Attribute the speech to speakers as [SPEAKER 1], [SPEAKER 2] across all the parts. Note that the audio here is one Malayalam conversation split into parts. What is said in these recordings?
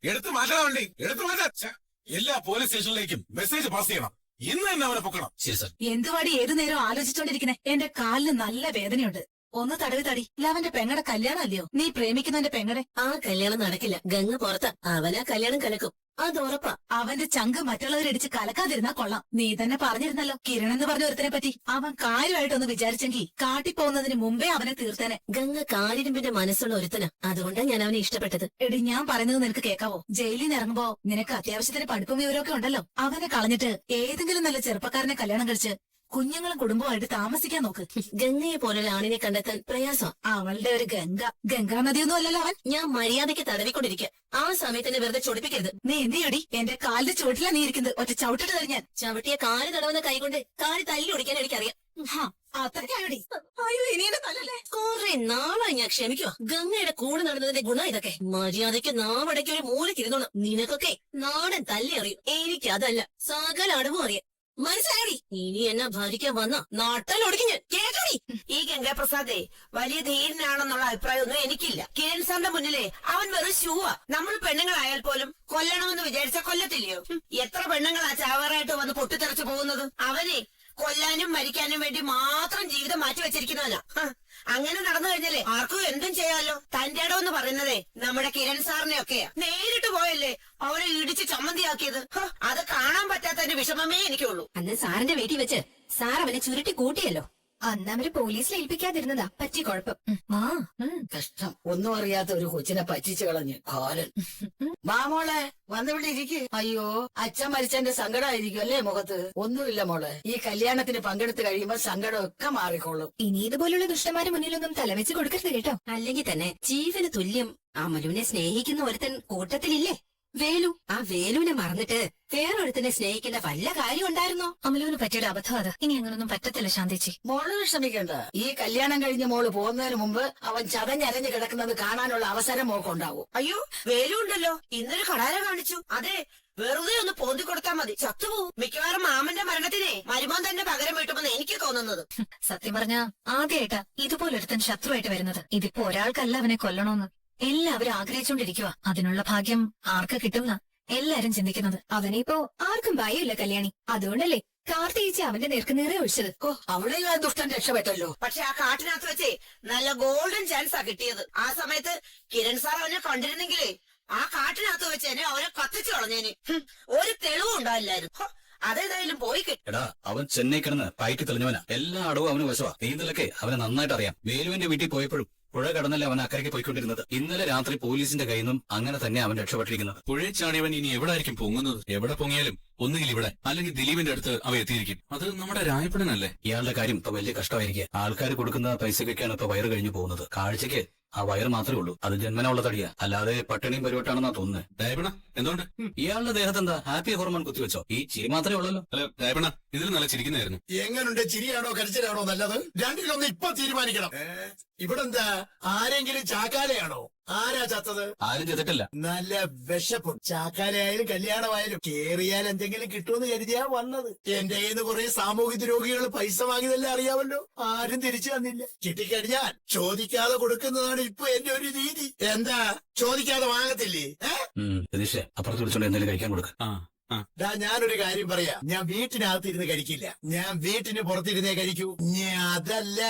[SPEAKER 1] എടുത്തു മാറ്റണം വണ്ടി, എടുത്തു മാറ്റാ. എല്ലാ പോലീസ് സ്റ്റേഷനിലേക്കും മെസ്സേജ് പാസ് ചെയ്യണം. ഇന്ന് തന്നെ അവനെ പൊക്കണം.
[SPEAKER 2] ശരി സർ.
[SPEAKER 3] എന്തുവാടി ഏതു നേരം ആലോചിച്ചോണ്ടിരിക്കുന്നെ? എന്റെ കാലിന് നല്ല വേദനയുണ്ട്. ഒന്ന് തടവി തടി. അവന്റെ പെങ്ങടെ കല്യാണം അല്ലയോ? നീ പ്രേമിക്കുന്നവന്റെ പെങ്ങടെ.
[SPEAKER 4] ആ കല്യാണം നടക്കില്ല. ഗംഗ പുറത്താ. അവനാ കല്യാണം കലക്കും, അത് ഉറപ്പാ.
[SPEAKER 3] അവന്റെ ചങ്ക് മറ്റുള്ളവരടിച്ച് കലക്കാതിരുന്നാ കൊള്ളാം. നീ തന്നെ പറഞ്ഞിരുന്നല്ലോ കിരൺ എന്ന് പറഞ്ഞ ഒരുത്തനെ പറ്റി. അവൻ കാര്യമായിട്ടൊന്ന് വിചാരിച്ചെങ്കിൽ കാട്ടിപ്പോകുന്നതിന് മുമ്പേ അവനെ തീർത്തേനെ.
[SPEAKER 4] ഗംഗ കാരിരുമ്പിന്റെ മനസ്സുള്ള ഒരുത്തനാ, അതുകൊണ്ടാ ഞാൻ അവനെ ഇഷ്ടപ്പെട്ടത്.
[SPEAKER 3] എടി, ഞാൻ പറയുന്നത് നിനക്ക് കേൾക്കാവോ? ജയിലിൽ നിന്ന് ഇറങ്ങുമ്പോ നിനക്ക് അത്യാവശ്യത്തിന് പഠിപ്പും വിവരമൊക്കെ ഉണ്ടല്ലോ. അവനെ കളഞ്ഞിട്ട് ഏതെങ്കിലും നല്ല ചെറുപ്പക്കാരനെ കല്യാണം കഴിച്ച് കുഞ്ഞുങ്ങളും കുടുംബമായിട്ട് താമസിക്കാൻ നോക്ക്.
[SPEAKER 4] ഗംഗയെ പോലൊരു ആണിനെ കണ്ടെത്താൻ പ്രയാസം.
[SPEAKER 3] അവളുടെ ഒരു ഗംഗാ നദിയൊന്നും അല്ലല്ലോ അവൻ.
[SPEAKER 4] ഞാൻ മര്യാദയ്ക്ക് തടവിക്കൊണ്ടിരിക്കുക. ആ സമയത്ത് എന്നെ വെറുതെ ചൊടിപ്പിക്കരുത്.
[SPEAKER 3] നീ എന്തിയടി? എന്റെ കാലിന്റെ ചുവട്ടിലാ നീ ഇരിക്കുന്നത്. ഒറ്റ ചവിട്ടിട്ട് തരിഞ്ഞാൻ.
[SPEAKER 4] ചവിട്ടിയ കാല് തടവുന്ന കൈകൊണ്ട് കാല് തല്ലി ഒടിക്കാൻ എനിക്കറിയാം.
[SPEAKER 3] അത്രയ്ക്കാടി. അയ്യോ, ഇനി എന്നെ തല്ലല്ലേ.
[SPEAKER 4] കുറെ നാളായി ഞാൻ ക്ഷമിക്കുക. ഗംഗയുടെ കൂടെ നടന്നതിന്റെ ഗുണം ഇതൊക്കെ. മര്യാദയ്ക്ക് നാവടയ്ക്ക് ഒരു മൂലക്കിരുന്നോണം. നിനക്കൊക്കെ നാടൻ തല്ലി അറിയും, എനിക്കതല്ല. സകല അടവും അറിയാം. മനസ്സിലായി? ഇനി എന്നെ ഭരിക്കാൻ വന്ന നാട്ടിലൊടുക്കി ഞാൻ കേട്ടോടി.
[SPEAKER 5] ഈ ഗംഗാപ്രസാദേ വലിയ ധീരനാണെന്നുള്ള അഭിപ്രായമൊന്നും എനിക്കില്ല. കിരൺ സാറിന്റെ മുന്നിലേ അവൻ വെറും ഷൂവാ. നമ്മൾ പെണ്ണുങ്ങളായാൽ പോലും കൊല്ലണമെന്ന് വിചാരിച്ച കൊല്ലത്തില്ലയോ? എത്ര പെണ്ണുങ്ങളാ ചാവറായിട്ട് വന്ന് പൊട്ടിത്തെറിച്ചു പോകുന്നത്. അവനെ കൊല്ലാനും മരിക്കാനും വേണ്ടി മാത്രം ജീവിതം മാറ്റി വെച്ചിരിക്കുന്നവനാ. അങ്ങനെ നടന്നു കഴിഞ്ഞാലേ ആർക്കും എന്തും ചെയ്യാമല്ലോ. തന്റെ ഇടമെന്ന് പറയുന്നതേ നമ്മുടെ കിരൺ സാറിനെ ഒക്കെയാ. നേരിട്ട് പോയല്ലേ അവനെ ഇടിച്ച് ചമ്മന്തിയാക്കിയത്. അത് കാണാൻ പറ്റാത്തതിന്റെ വിഷമമേ എനിക്കുള്ളൂ.
[SPEAKER 4] അന്ന് സാറിന്റെ വീട്ടിൽ വെച്ച് സാർ അവനെ ചുരുട്ടി കൂട്ടിയല്ലോ.
[SPEAKER 3] അന്ന് അവര് പോലീസിൽ ഏൽപ്പിക്കാതിരുന്നതാ പറ്റി കുഴപ്പം.
[SPEAKER 6] കഷ്ടം, ഒന്നും അറിയാത്ത ഒരു കൊച്ചിനെ പറ്റിച്ചു കളഞ്ഞ് കാലൻ. മാമോളെ വന്നിവിടെ ഇരിക്ക്. അയ്യോ, അച്ഛൻ മരിച്ചതിന്റെ സങ്കടമായിരിക്കും അല്ലേ മുഖത്ത്? ഒന്നുമില്ല മോളെ, ഈ കല്യാണത്തിന് പങ്കെടുത്ത് കഴിയുമ്പോ സങ്കടമൊക്കെ മാറിക്കോളും.
[SPEAKER 3] ഇനി ഇതുപോലുള്ള ദുഷ്ടന്മാരുടെ മുന്നിലൊന്നും തലവെച്ച് കൊടുക്കരുത് കേട്ടോ.
[SPEAKER 4] അല്ലെങ്കിൽ തന്നെ ജീവന് തുല്യം അമലുവിനെ സ്നേഹിക്കുന്ന ഒരുത്തൻ കൂട്ടത്തിലില്ലേ? വേലു. ആ വേലുവിനെ മറന്നിട്ട് വേറൊരുത്തനെ സ്നേഹിക്കേണ്ട വല്ല കാര്യം ഉണ്ടായിരുന്നോ?
[SPEAKER 3] അമലുവിന് പറ്റിയൊരു അബദ്ധം അത്. ഇനി അങ്ങനൊന്നും പറ്റത്തില്ല ശാന്തിച്ചി.
[SPEAKER 6] മോള് വിഷമിക്കണ്ട. ഈ കല്യാണം കഴിഞ്ഞ് മോള് പോകുന്നതിന് മുമ്പ് അവൻ ചതഞ്ഞരഞ്ഞ് കിടക്കുന്നത് കാണാനുള്ള അവസരം മോക്കുണ്ടാവും.
[SPEAKER 5] അയ്യോ, വേലുണ്ടല്ലോ, ഇന്നൊരു കടാര കാണിച്ചു. അതെ, വെറുതെ ഒന്ന് പോന്തി കൊടുത്താൽ മതി, ചത്തുപോകും. മിക്കവാറും മാമന്റെ മരണത്തിനെ മരുമോൻ തന്നെ പകരം വീട്ടുമെന്ന് എനിക്ക് തോന്നുന്നത്.
[SPEAKER 3] സത്യം പറഞ്ഞ ആദ്യമായിട്ടാ ഇതുപോലൊരുത്തൻ ശത്രുവായിട്ട് വരുന്നത്. ഇതിപ്പോ ഒരാൾക്കല്ല അവനെ കൊല്ലണോന്ന് എല്ലാവരും ആഗ്രഹിച്ചുകൊണ്ടിരിക്കുക. അതിനുള്ള ഭാഗ്യം ആർക്ക് കിട്ടുന്ന എല്ലാരും ചിന്തിക്കുന്നത്. അവനിപ്പോ ആർക്കും ഭയമില്ല കല്യാണി. അതുകൊണ്ടല്ലേ കാർത്തികേച്ചി അവന്റെ നേർക്കുനേറെ ഒഴിച്ചത്.
[SPEAKER 6] ഓ, അവിടെ ആ ദുഷ്ടൻ രക്ഷപ്പെട്ടല്ലോ.
[SPEAKER 5] പക്ഷെ ആ കാട്ടിനകത്ത് വെച്ചേ നല്ല ഗോൾഡൻ ചാൻസാ കിട്ടിയത്. ആ സമയത്ത് കിരൺ സാർ അവനെ കണ്ടിരുന്നെങ്കിലേ ആ കാട്ടിനകത്ത് വെച്ച് തന്നെ അവനെ കത്തിച്ചു കളഞ്ഞേന്. ഒരു തെളിവും ഉണ്ടാവില്ലായിരുന്നു. അതേതായാലും പോയി കിട്ടും.
[SPEAKER 2] എടാ, അവൻ ചെന്നൈ കിടന്ന് പയറ്റി തെളിഞ്ഞവനാ. എല്ലാ അടവും അവന് വശവാ. നീന്തലൊക്കെ അവനെ നന്നായിട്ട് അറിയാം. വേലുവിന്റെ വീട്ടിൽ പോയപ്പോഴും പുഴ കടന്നല്ലേ അവൻ അക്കരയ്ക്ക് പോയിക്കൊണ്ടിരുന്നത്. ഇന്നലെ രാത്രി പോലീസിന്റെ കയ്യിൽ നിന്നും അങ്ങനെ തന്നെ അവൻ രക്ഷപ്പെട്ടിരിക്കുന്നത്.
[SPEAKER 1] പുഴയിൽ ചാടിയവൻ ഇനി എവിടെ ആയിരിക്കും പൊങ്ങുന്നത്? എവിടെ പൊങ്ങിയാലും ഒന്നുകിൽ ഇവിടെ അല്ലെങ്കിൽ ദിലീപിന്റെ അടുത്ത് അവ എത്തിയിരിക്കും. അത് നമ്മുടെ രായപ്പണനല്ലേ?
[SPEAKER 2] ഇയാളുടെ കാര്യം ഇപ്പൊ വലിയ കഷ്ടമായിരിക്കും. ആൾക്കാർ കൊടുക്കുന്ന പൈസക്കൊക്കെയാണ് ഇപ്പൊ വയറ് കഴിഞ്ഞു പോകുന്നത്. കാഴ്ചക്ക് ആ വയറ് മാത്രമേ ഉള്ളൂ. അത് ജന്മനുള്ള തടിയാ, അല്ലാതെ പട്ടിണിയും പരിവട്ടാണെന്നാ തോന്നുന്നത്.
[SPEAKER 1] രായപ്പണ, എന്തുകൊണ്ട്?
[SPEAKER 2] ഇയാളുടെ ദേഹത്ത് എന്താ ഹാപ്പി ഹോർമോൺ കുത്തിവെച്ചോ? ഈ ചിരി മാത്രമേ ഉള്ളല്ലോ.
[SPEAKER 1] അല്ല രായപ്പണ, ഇതിൽ നല്ല ചിരിക്കുന്നതായിരുന്നു.
[SPEAKER 7] എങ്ങനുണ്ട്? ചിരിയാണോ കരച്ചിലാണോ നല്ലത്? രണ്ടിലൊന്ന് ഇപ്പൊ തീരുമാനിക്കണം. ഇവിടെന്താ ആരെങ്കിലും ചാക്കാലയാണോ? ആരാ ചത്തത്?
[SPEAKER 2] ആരും ചെയ്തിട്ടില്ല.
[SPEAKER 7] നല്ല വിശപ്പും. ചാക്കാലയായാലും കല്യാണമായാലും കേറിയാൽ എന്തെങ്കിലും കിട്ടുമെന്ന് കരുതിയാ വന്നത്. എന്റെ കയ്യിൽ നിന്ന് കുറെ സാമൂഹിക ദ്രോഹികൾ പൈസ വാങ്ങിയതെല്ലാം അറിയാമല്ലോ. ആരും തിരിച്ചു തന്നില്ല. കിട്ടിക്കഴിഞ്ഞാൽ ചോദിക്കാതെ കൊടുക്കുന്നതാണ് ഇപ്പൊ എന്റെ ഒരു രീതി. എന്താ ചോദിക്കാതെ വാങ്ങത്തില്ലേ?
[SPEAKER 2] രതീഷേ, അപ്പുറത്ത് വിളിച്ചോണ്ട് എന്തെങ്കിലും കഴിക്കാൻ കൊടുക്ക.
[SPEAKER 7] ഞാനൊരു കാര്യം പറയാം. ഞാൻ വീട്ടിനകത്തിരുന്ന് കഴിക്കില്ല. ഞാൻ വീട്ടിന് പുറത്തിരുന്നേ കഴിക്കൂ. അതല്ല,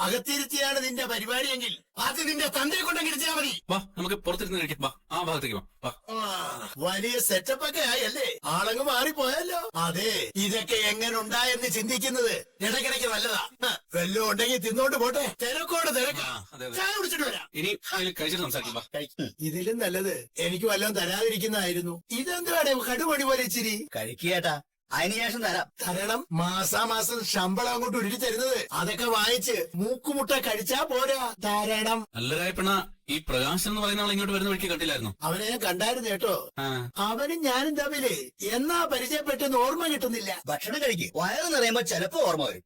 [SPEAKER 7] അകത്തിരുത്തിയാണ് നിന്റെ പരിപാടിയെങ്കിൽ അത് നിന്റെ തന്തയെ കൊണ്ടെങ്കിരിച്ചാ മതി.
[SPEAKER 1] വാ, നമുക്ക് പുറത്തിരുന്ന് കഴിക്കാം. വാ, ആ ഭാഗത്തേക്ക് വാ.
[SPEAKER 7] വലിയ സെറ്റപ്പ് ഒക്കെ ആയല്ലേ? ആളങ്ങ് മാറിപ്പോയല്ലോ. അതെ, ഇതൊക്കെ എങ്ങനെ ഉണ്ടായെന്ന് ചിന്തിക്കുന്നത് ഇടയ്ക്കിടയ്ക്ക് നല്ലതാ. വല്ലതും ഉണ്ടെങ്കിൽ തിന്നോണ്ട് പോട്ടെ. തിരക്കോട് തിരക്ക്. ചായ കുടിച്ചിട്ട് വരാം.
[SPEAKER 1] ഇനി കഴിച്ചിട്ട് സംസാരിക്കാം.
[SPEAKER 7] ഇതിലും നല്ലത് എനിക്ക് വല്ലതും തരാതിരിക്കുന്നതായിരുന്നു. ഇതെന്താണ് കടുപടി പോലെ ഇച്ചിരി?
[SPEAKER 6] കഴിക്കേട്ടാ, അതിനുശേഷം തരാം.
[SPEAKER 7] തരണം. മാസാമാസം ശമ്പളം അങ്ങോട്ട് ഉരുട്ടി തരുന്നത്. അതൊക്കെ വാങ്ങിച്ച് മൂക്കുമുട്ട കഴിച്ചാ പോരാ. തരണം.
[SPEAKER 1] അല്ല രായപ്പണ, ഈ പ്രകാശൻ എന്ന് പറയുന്ന ആൾ ഇങ്ങോട്ട് വരുന്ന വഴിക്ക് കണ്ടില്ലായിരുന്നു?
[SPEAKER 7] അവനെ ഞാൻ കണ്ടായിരുന്നു കേട്ടോ. അവനും ഞാനും തമ്മില് എന്നാ പരിചയപ്പെട്ടെന്ന് ഓർമ്മ കിട്ടുന്നില്ല.
[SPEAKER 6] ഭക്ഷണം കഴിക്കും, വയറ് നിറയുമ്പോ ചിലപ്പോ ഓർമ്മ വരും.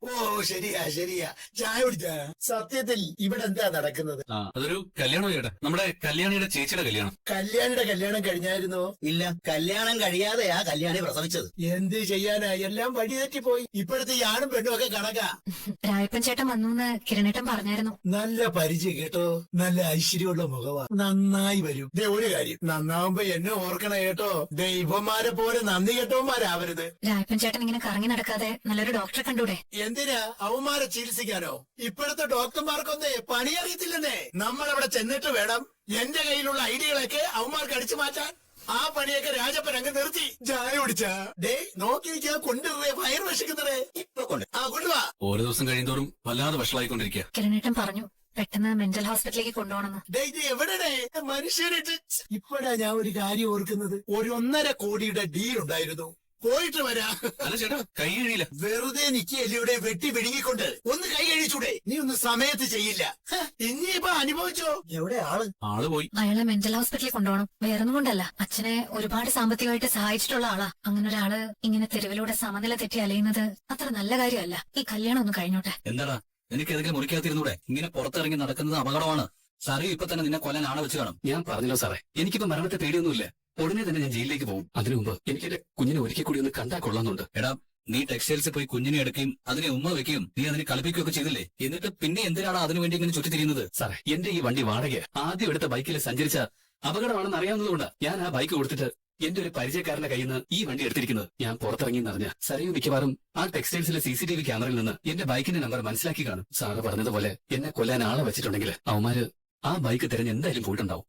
[SPEAKER 7] ഓ ശരിയാ ചായ കുടിച്ചാ. സത്യത്തിൽ ഇവിടെ എന്താ നടക്കുന്നത്?
[SPEAKER 1] അതൊരു കല്യാണം ചേട്ടാ, നമ്മുടെ കല്യാണിയുടെ ചേച്ചിയുടെ കല്യാണം.
[SPEAKER 7] കല്യാണിയുടെ കല്യാണം കഴിഞ്ഞായിരുന്നോ?
[SPEAKER 8] ഇല്ല, കല്യാണം കഴിയാതെയാ കല്യാണി പ്രസവിച്ചത്.
[SPEAKER 7] എന്ത് ചെയ്യാനാ, എല്ലാം വഴിതെറ്റിപ്പോയി. ഇപ്പോഴത്തെ ഈ ആണും പെണ്ണും ഒക്കെ കണക്കാ.
[SPEAKER 3] രായപ്പൻ ചേട്ടൻ വന്നു കിരണേട്ടൻ പറഞ്ഞായിരുന്നു.
[SPEAKER 7] നല്ല പരിചയം കേട്ടോ, നല്ല ഐശ്വര്യമുള്ള മുഖവാ, നന്നായി വരും. ദേ ഒരു കാര്യം, നന്നാവുമ്പോ എന്നെ ഓർക്കണ കേട്ടോ. ദൈവന്മാരെ പോലെ നന്ദി കേട്ടവന്മാരാവരുത്.
[SPEAKER 3] രായപ്പൻ ചേട്ടൻ ഇങ്ങനെ കറങ്ങി നടക്കാതെ നല്ലൊരു ഡോക്ടറെ കണ്ടൂടെ?
[SPEAKER 7] എന്തിനാ അവന്മാരെ ചികിത്സിക്കാനോ? ഇപ്പോഴത്തെ ഡോക്ടർമാർക്കൊന്നേ പണിയറിയത്തില്ലെന്നേ. നമ്മളവിടെ ചെന്നിട്ട് വേണം എന്റെ കയ്യിലുള്ള ഐഡിയകളൊക്കെ അവന്മാർക്ക് അടിച്ചു മാറ്റാൻ. ആ പണിയൊക്കെ രാജപ്പൻ അങ്ങ് നിർത്തി. ചായ കുടിച്ചാ? ഡേ നോക്കിയിരിക്കാ, കൊണ്ടുവരേ, വയറ് വിശക്കുന്നതേ.
[SPEAKER 8] ഇപ്പൊ കൊണ്ട്
[SPEAKER 7] കൊണ്ടുവാ.
[SPEAKER 1] ഓരോ ദിവസം കഴിയുന്തോറും വല്ലാതെ വഷളായിക്കൊണ്ടിരിക്കുക.
[SPEAKER 3] കിരണേട്ടൻ പറഞ്ഞു പെട്ടെന്ന് മെന്റൽ ഹോസ്പിറ്റലിലേക്ക് കൊണ്ടുപോകണമെന്ന്.
[SPEAKER 7] ഡേ ഇത് എവിടെടേ മനുഷ്യരിട്ട്. ഇപ്പഴാ ഞാൻ ഒരു കാര്യം ഓർക്കുന്നത്. 1.5 കോടിയുടെ ഡീൽ ഉണ്ടായിരുന്നു. പോയിട്ട് വരാ.
[SPEAKER 1] അല്ല ചേട്ടാ, കൈ കഴിയില്ല.
[SPEAKER 7] വെറുതെ നിൽക്കിയല്ലേ വെട്ടി പിടുങ്ങിക്കൊണ്ട്. ഒന്ന് കൈ കഴിച്ചൂടെ? നീ ഒന്ന് സമയത്ത് ചെയ്യില്ല. ഇനിയിപ്പോ അനുഭവിച്ചോ.
[SPEAKER 8] എവിടെ ആള്?
[SPEAKER 1] ആള് പോയി.
[SPEAKER 3] അയാളെ മെന്റൽ ഹോസ്പിറ്റലിൽ കൊണ്ടുപോകണം. വേറൊന്നും കൊണ്ടല്ല, അച്ഛനെ ഒരുപാട് സാമ്പത്തികമായിട്ട് സഹായിച്ചിട്ടുള്ള ആളാ. അങ്ങനെ ഒരാള് ഇങ്ങനെ തെരുവിലൂടെ സമനില തെറ്റി അലയുന്നത് അത്ര നല്ല കാര്യമല്ല. ഈ കല്യാണം ഒന്ന് കഴിഞ്ഞോട്ടെ.
[SPEAKER 2] എന്താടാ നിനക്ക് ഏതൊക്കെ മുറിക്കാത്തിരുന്നൂടെ? ഇങ്ങനെ പുറത്തിറങ്ങി നടക്കുന്നത് അപകടമാണ്. സാറി ഇപ്പൊ തന്നെ നിന്നെ കൊല്ലാൻ ആളെ വെച്ച് കാണും.
[SPEAKER 9] ഞാൻ പറഞ്ഞല്ലോ സാറേ, എനിക്കിപ്പോ മരണത്തെ പേടിയൊന്നുമില്ല. ഉടനെ തന്നെ ഞാൻ ജയിലിലേക്ക് പോകും. അതിനു മുമ്പ് എനിക്ക് എന്റെ കുഞ്ഞിനെ ഒരിക്കൽ കൂടി ഒന്ന് കണ്ടാ കൊള്ളാന്നുണ്ട്.
[SPEAKER 2] എടാ, നീ ടെക്സ്റ്റൈൽസിൽ പോയി കുഞ്ഞിനെ എടുക്കുകയും അതിനെ ഉമ്മ വെക്കുകയും നീ അതിനെ കളിപ്പിക്കുകയൊക്കെ ചെയ്തില്ലേ? എന്നിട്ട് പിന്നെ എന്തിനാണ് അതിനു വേണ്ടി ഇങ്ങനെ ചുറ്റിത്തിരിയുന്നത്?
[SPEAKER 9] സാറേ, എന്റെ ഈ വണ്ടി വാടക ആദ്യം എടുത്ത ബൈക്കിൽ സഞ്ചരിച്ച അപകടമാണെന്ന് അറിയാവുന്നതുകൊണ്ട് ഞാൻ ആ ബൈക്ക് കൊടുത്തിട്ട് എന്റെ ഒരു പരിചയക്കാരന്റെ കയ്യിൽ നിന്ന് ഈ വണ്ടി എടുത്തിരിക്കുന്നത്. ഞാൻ പുറത്തിറങ്ങിയെന്നറിഞ്ഞ സരയു മിക്കവാറും ആ ടെക്സ്റ്റൈൽസിലെ CCTV ക്യാമറയിൽ നിന്ന് എന്റെ ബൈക്കിന്റെ നമ്പർ മനസ്സിലാക്കി കാണും. സാറ് പറഞ്ഞതുപോലെ എന്നെ കൊല്ലാൻ ആളെ വെച്ചിട്ടുണ്ടെങ്കിൽ അവന്മാര് ആ ബൈക്ക് തിരഞ്ഞ് എന്തായാലും പോയിട്ടുണ്ടാവും.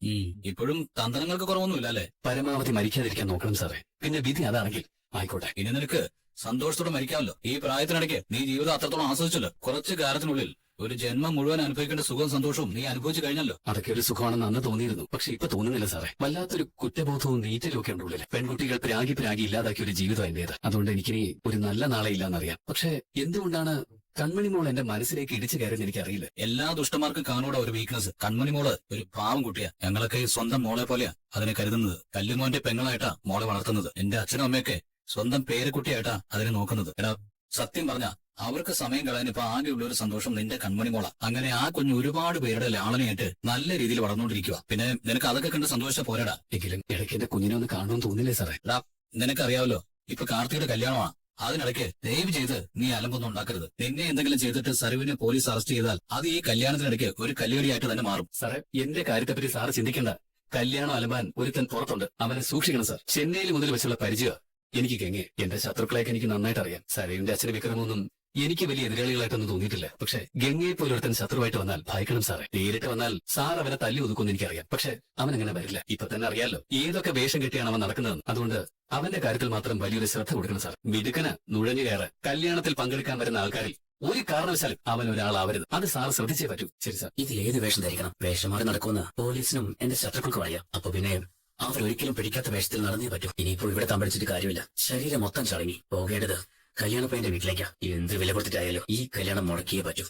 [SPEAKER 2] ഇപ്പോഴും തന്ത്രങ്ങൾക്ക് കുറവൊന്നുമില്ല അല്ലേ?
[SPEAKER 9] പരമാവധി മരിക്കാതിരിക്കാൻ നോക്കണം സാറേ. പിന്നെ വിധി അതാണെങ്കിൽ ആയിക്കോട്ടെ.
[SPEAKER 2] ഇനി നിനക്ക് സന്തോഷത്തോടെ മരിക്കാമല്ലോ. ഈ പ്രായത്തിനിടയ്ക്ക് നീ ജീവിതം അത്രത്തോളം ആസ്വദിച്ചല്ലോ. കുറച്ചു കാലത്തിനുള്ളിൽ ഒരു ജന്മം മുഴുവൻ അനുഭവിക്കേണ്ട സുഖവും സന്തോഷവും നീ അനുഭവിച്ചു കഴിഞ്ഞല്ലോ.
[SPEAKER 9] അതൊക്കെ ഒരു സുഖമാണെന്ന് അന്ന് തോന്നിയിരുന്നു. പക്ഷെ ഇപ്പൊ തോന്നുന്നില്ല സാറേ. വല്ലാത്തൊരു കുറ്റബോധവും നീറ്റലും ഒക്കെ ഉണ്ട് ഉള്ളിൽ. പെൺകുട്ടികൾ പ്രാഗി ഇല്ലാതാക്കിയ ഒരു ജീവിതം എന്റേത്. അതുകൊണ്ട് എനിക്കിനി ഒരു നല്ല നാളെ ഇല്ലാന്നറിയാം. പക്ഷെ എന്തുകൊണ്ടാണ് കൺമണി മോൾ എന്റെ മനസ്സിലേക്ക് ഇടിച്ചു കയറുന്ന എനിക്കറിയില്ല.
[SPEAKER 2] എല്ലാ ദുഷ്ടന്മാർക്കും കാണൂടെ ഒരു വീക്ക്നസ്. കൺമണി മോള് ഒരു പാവം കുട്ടിയാ. ഞങ്ങളൊക്കെ സ്വന്തം മോളെ പോലെയാ അതിനെ കരുതുന്നത്. കല്ലുമോന്റെ പെങ്ങളായിട്ടാ മോളെ വളർത്തുന്നത്. എന്റെ അച്ഛനും അമ്മയൊക്കെ സ്വന്തം പേരക്കുട്ടിയായിട്ടാ അതിനെ നോക്കുന്നത്. എടാ, സത്യം പറഞ്ഞ അവർക്ക് സമയം കളയാൻ ഇപ്പൊ ആകെയുള്ള ഒരു സന്തോഷം നിന്റെ കൺമണി മോള. അങ്ങനെ ആ കുഞ്ഞ് ഒരുപാട് പേരുടെ ലാളനയായിട്ട് നല്ല രീതിയിൽ വളർന്നുകൊണ്ടിരിക്കുക. പിന്നെ നിനക്ക് അതൊക്കെ കണ്ട് സന്തോഷിച്ച പോരാടാ.
[SPEAKER 9] എങ്കിലും ഇടയ്ക്ക് എന്റെ കുഞ്ഞിനെ ഒന്ന് കാണുമെന്ന് തോന്നില്ലേ സാറേ?
[SPEAKER 2] എടാ, നിനക്കറിയാവല്ലോ ഇപ്പൊ കാർത്തിയുടെ കല്യാണമാണ്. അതിനിടയ്ക്ക് ദയവ് ചെയ്ത് നീ അലമ്പൊന്നും ഉണ്ടാക്കരുത്. നിന്നെ എന്തെങ്കിലും ചെയ്തിട്ട് സരുവിനെ പോലീസ് അറസ്റ്റ് ചെയ്താൽ അത് ഈ കല്യാണത്തിനിടയ്ക്ക് ഒരു കല്ലുകടിയായിട്ട് തന്നെ മാറും.
[SPEAKER 9] സാറേ, എന്റെ കാര്യത്തെപ്പറ്റി സാറ് ചിന്തിക്കണ്ട. കല്യാണം അലമ്പാൻ ഒരുത്തൻ പുറത്തുണ്ട്. അവനെ സൂക്ഷിക്കണം സാർ. ചെന്നൈയിൽ മുതൽ വെച്ചുള്ള പരിചയം എനിക്ക് ഗംഗെ. എന്റെ ശത്രുക്കളെയൊക്കെ എനിക്ക് നന്നായിട്ട് അറിയാം. സരയുടെ അച്ഛന് വിക്രമൊന്നും എനിക്ക് വലിയ എതിരാളികളായിട്ടൊന്നും തോന്നിയിട്ടില്ല. പക്ഷെ ഗംഗയെ പോലെ ഒരുത്തൻ ശത്രുവായിട്ട് വന്നാൽ ഭയക്കണം സാറേ. നേരിട്ട് വന്നാൽ സാർ അവനെ തല്ലി ഒതുക്കുമെന്ന് എനിക്കറിയാം. പക്ഷെ അവൻ അങ്ങനെ വരില്ല. ഇപ്പൊ തന്നെ അറിയാലോ ഏതൊക്കെ വേഷം കെട്ടിയാണ് അവൻ നടക്കുന്നതെന്ന്. അതുകൊണ്ട് അവന്റെ കാര്യത്തിൽ മാത്രം വലിയൊരു ശ്രദ്ധ കൊടുക്കണം സാർ. മിടുക്കന് നുഴഞ്ഞു കയറ്. കല്യാണത്തിൽ പങ്കെടുക്കാൻ വരുന്ന ആൾക്കാരിൽ ഒരു കാരണവശാലും അവൻ ഒരാളാവരുത്. അത് സാർ ശ്രദ്ധിച്ചേ പറ്റൂ. ശരി സാർ.
[SPEAKER 8] ഇതിൽ ഏത് വേഷം ധരിക്കണം? വേഷം മാറി നടക്കുമെന്ന് പോലീസിനും എന്റെ ശത്രുക്കൾക്കും അറിയാം. അപ്പൊ പിന്നെ അവരൊരിക്കലും പിടിക്കാത്ത വേഷത്തിൽ നടന്നേ പറ്റൂ. ഇനിയിപ്പോൾ ഇവിടെ തമ്പടിച്ചിട്ട് കാര്യമില്ല. ശരീരം മൊത്തം ചടങ്ങി പോകേണ്ടത് കല്യാണപ്പയ്യന്റെ വീട്ടിലേക്കാ. എന്ത് വില കൊടുത്തിട്ടായാലും ഈ കല്യാണം മുടക്കിയേ പറ്റൂ.